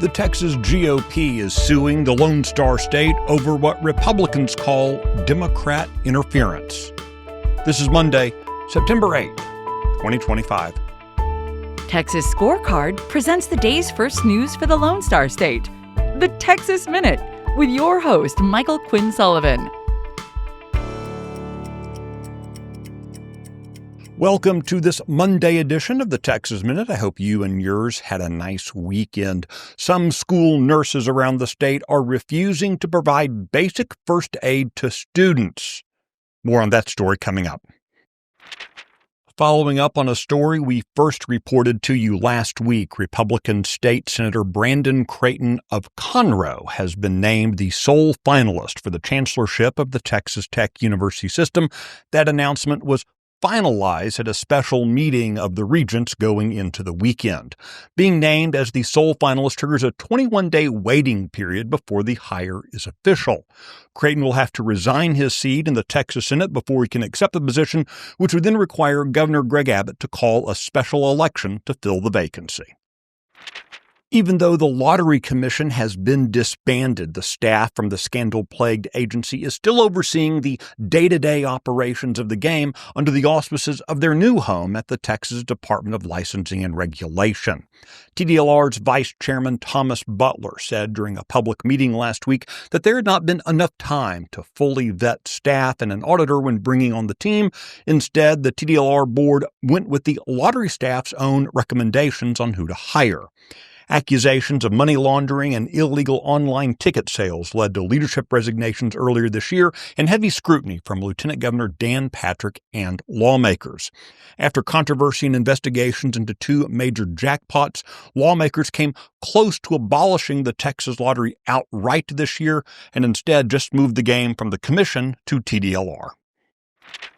The Texas GOP is suing the Lone Star State over what Republicans call Democrat interference. This is Monday, September 8th, 2025. Texas Scorecard presents the day's first news for the Lone Star State. The Texas Minute, with your host, Michael Quinn Sullivan. Welcome to this Monday edition of the Texas Minute. I hope you and yours had a nice weekend. Some school nurses around the state are refusing to provide basic first aid to students. More on that story coming up. Following up on a story we first reported to you last week, Republican State Senator Brandon Creighton of Conroe has been named the sole finalist for the chancellorship of the Texas Tech University system. That announcement was finalized at a special meeting of the regents going into the weekend. Being named as the sole finalist triggers a 21-day waiting period before the hire is official. Creighton will have to resign his seat in the Texas Senate before he can accept the position, which would then require Governor Greg Abbott to call a special election to fill the vacancy. Even though the Lottery Commission has been disbanded, the staff from the scandal-plagued agency is still overseeing the day-to-day operations of the game under the auspices of their new home at the Texas Department of Licensing and Regulation. TDLR's Vice Chairman Thomas Butler said during a public meeting last week that there had not been enough time to fully vet staff and an auditor when bringing on the team. Instead, the TDLR board went with the lottery staff's own recommendations on who to hire. Accusations of money laundering and illegal online ticket sales led to leadership resignations earlier this year and heavy scrutiny from Lieutenant Governor Dan Patrick and lawmakers. After controversy and investigations into two major jackpots, lawmakers came close to abolishing the Texas lottery outright this year and instead just moved the game from the commission to TDLR.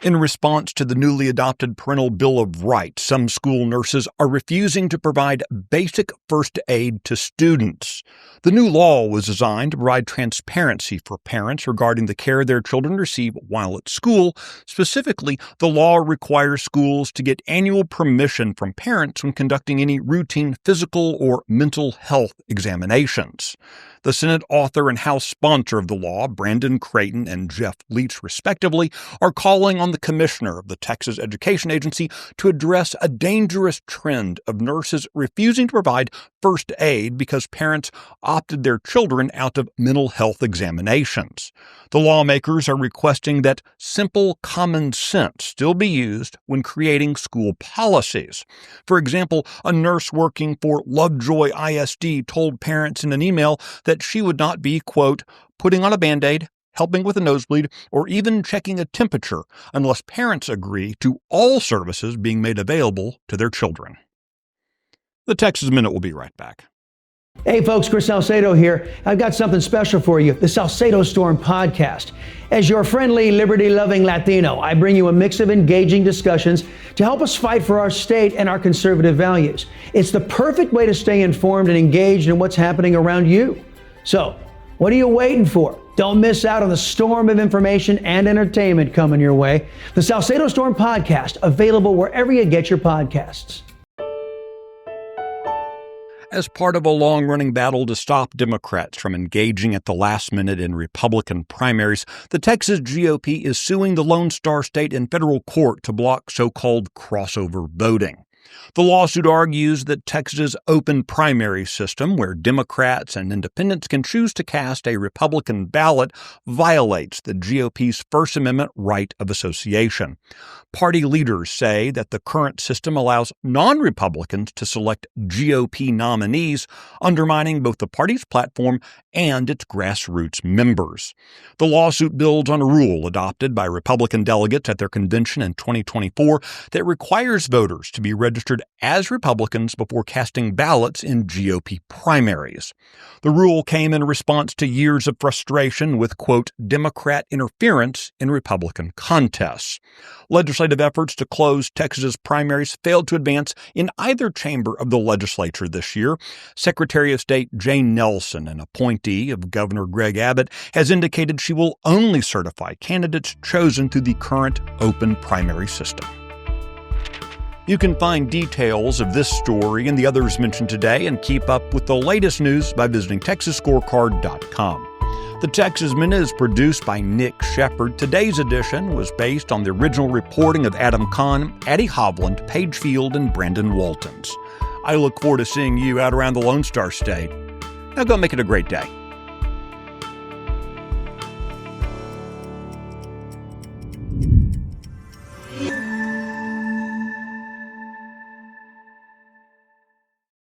In response to the newly adopted Parental Bill of Rights, some school nurses are refusing to provide basic first aid to students. The new law was designed to provide transparency for parents regarding the care their children receive while at school. Specifically, the law requires schools to get annual permission from parents when conducting any routine physical or mental health examinations. The Senate author and House sponsor of the law, Brandon Creighton and Jeff Leach, respectively, are calling on the commissioner of the Texas Education Agency to address a dangerous trend of nurses refusing to provide first aid because parents opted their children out of mental health examinations. The lawmakers are requesting that simple common sense still be used when creating school policies. For example, a nurse working for Lovejoy ISD told parents in an email that she would not be, quote, putting on a Band-Aid, helping with a nosebleed, or even checking a temperature unless parents agree to all services being made available to their children. The Texas Minute will be right back. Hey folks, Chris Salcedo here. I've got something special for you, the Salo Storm podcast. As your friendly, liberty-loving Latino, I bring you a mix of engaging discussions to help us fight for our state and our conservative values. It's the perfect way to stay informed and engaged in what's happening around you. So, what are you waiting for? Don't miss out on the storm of information and entertainment coming your way. The Salo Storm podcast, available wherever you get your podcasts. As part of a long-running battle to stop Democrats from engaging at the last minute in Republican primaries, the Texas GOP is suing the Lone Star State in federal court to block so-called crossover voting. The lawsuit argues that Texas's open primary system, where Democrats and independents can choose to cast a Republican ballot, violates the GOP's First Amendment right of association. Party leaders say that the current system allows non-Republicans to select GOP nominees, undermining both the party's platform and its grassroots members. The lawsuit builds on a rule adopted by Republican delegates at their convention in 2024 that requires voters to be registered as Republicans before casting ballots in GOP primaries. The rule came in response to years of frustration with, quote, Democrat interference in Republican contests. Legislative efforts to close Texas's primaries failed to advance in either chamber of the legislature this year. Secretary of State Jane Nelson, an appointee of Governor Greg Abbott, has indicated she will only certify candidates chosen through the current open primary system. You can find details of this story and the others mentioned today and keep up with the latest news by visiting TexasScorecard.com. The Texas Minute is produced by Nick Shepard. Today's edition was based on the original reporting of Adam Kahn, Addie Hovland, Paige Field, and Brandon Waltons. I look forward to seeing you out around the Lone Star State. Now go make it a great day.